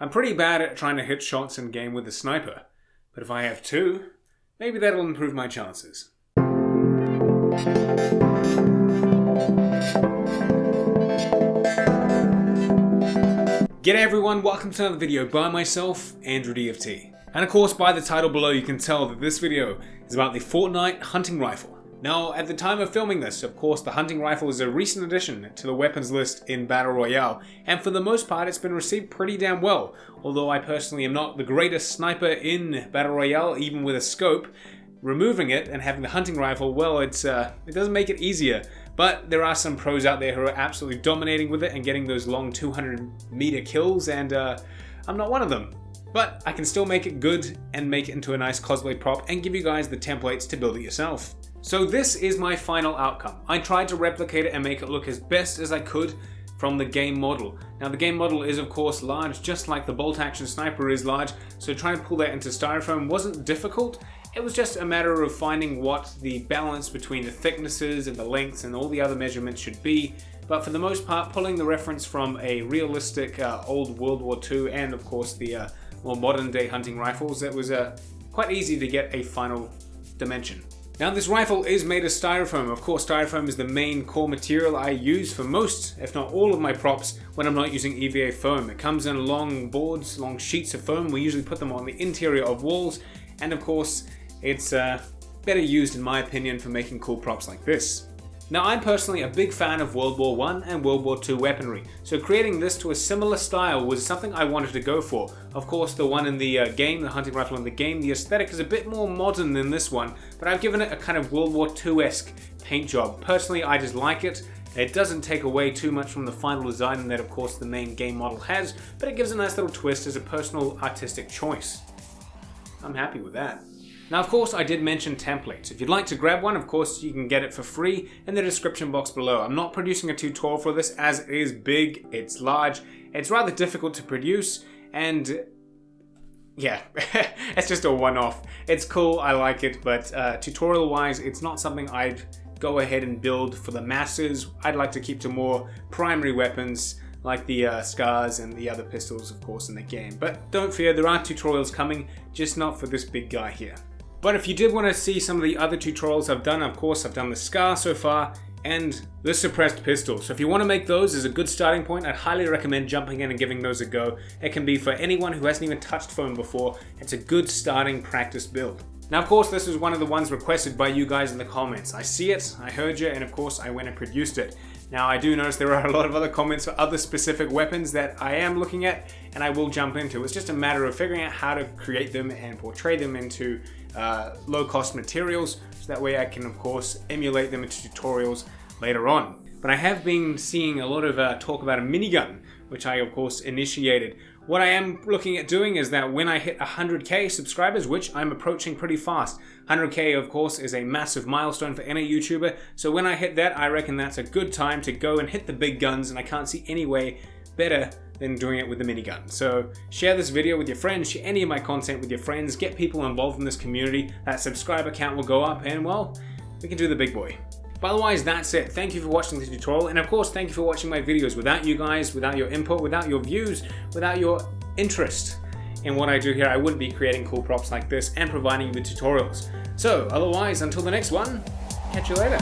I'm pretty bad at trying to hit shots in game with a sniper, but if I have two, maybe that'll improve my chances. G'day everyone, welcome to another video by myself, Andrew DFT. And of course, by the title below you can tell that this video is about the FORTNITE hunting rifle. Now, at the time of filming this, of course, the hunting rifle is a recent addition to the weapons list in Battle Royale, and for the most part it's been received pretty damn well. Although I personally am not the greatest sniper in Battle Royale, even with a scope, removing it and having the hunting rifle, well, it doesn't make it easier. But there are some pros out there who are absolutely dominating with it and getting those long 200-meter kills, and I'm not one of them. But I can still make it good and make it into a nice cosplay prop and give you guys the templates to build it yourself. So this is my final outcome. I tried to replicate it and make it look as best as I could from the game model. Now the game model is of course large, just like the bolt action sniper is large, so trying to pull that into styrofoam wasn't difficult. It was just a matter of finding what the balance between the thicknesses and the lengths and all the other measurements should be. But for the most part, pulling the reference from a realistic old World War II and of course the more modern day hunting rifles, it was quite easy to get a final dimension. Now this rifle is made of styrofoam. Of course, styrofoam is the main core material I use for most, if not all of my props when I'm not using EVA foam. It comes in long boards, long sheets of foam. We usually put them on the interior of walls, and of course it's better used in my opinion for making cool props like this. Now I'm personally a big fan of World War I and World War II weaponry, so creating this to a similar style was something I wanted to go for. Of course the one in the game, the hunting rifle in the game, the aesthetic is a bit more modern than this one, but I've given it a kind of World War II-esque paint job. Personally I just like it. It doesn't take away too much from the final design that of course the main game model has, but it gives a nice little twist as a personal artistic choice. I'm happy with that. Now of course I did mention templates. If you'd like to grab one, of course you can get it for free in the description box below. I'm not producing a tutorial for this as it is big, it's large, it's rather difficult to produce, and yeah, it's just a one-off. It's cool, I like it, but tutorial wise it's not something I'd go ahead and build for the masses. I'd like to keep to more primary weapons like the scars and the other pistols of course in the game. But don't fear, there are tutorials coming, just not for this big guy here. But if you did want to see some of the other tutorials I've done, of course I've done the scar so far and the suppressed pistol. So if you want to make those as a good starting point, I'd highly recommend jumping in and giving those a go. It can be for anyone who hasn't even touched foam before. It's a good starting practice build. Now of course this was one of the ones requested by you guys in the comments. I see it, I heard you, and of course I went and produced it. Now I do notice there are a lot of other comments for other specific weapons that I am looking at and I will jump into. It's just a matter of figuring out how to create them and portray them into low-cost materials, so that way I can of course emulate them into tutorials later on. But I have been seeing a lot of talk about a minigun, which I of course initiated. What I am looking at doing is that when I hit 100k subscribers, which I'm approaching pretty fast, 100k of course is a massive milestone for any YouTuber, so when I hit that I reckon that's a good time to go and hit the big guns, and I can't see any way better than doing it with the minigun. So share this video with your friends, share any of my content with your friends, get people involved in this community, that subscriber count will go up, and well, we can do the big boy. But otherwise, that's it. Thank you for watching the tutorial, and of course, thank you for watching my videos. Without you guys, without your input, without your views, without your interest in what I do here, I wouldn't be creating cool props like this and providing you with tutorials. So, otherwise, until the next one, catch you later.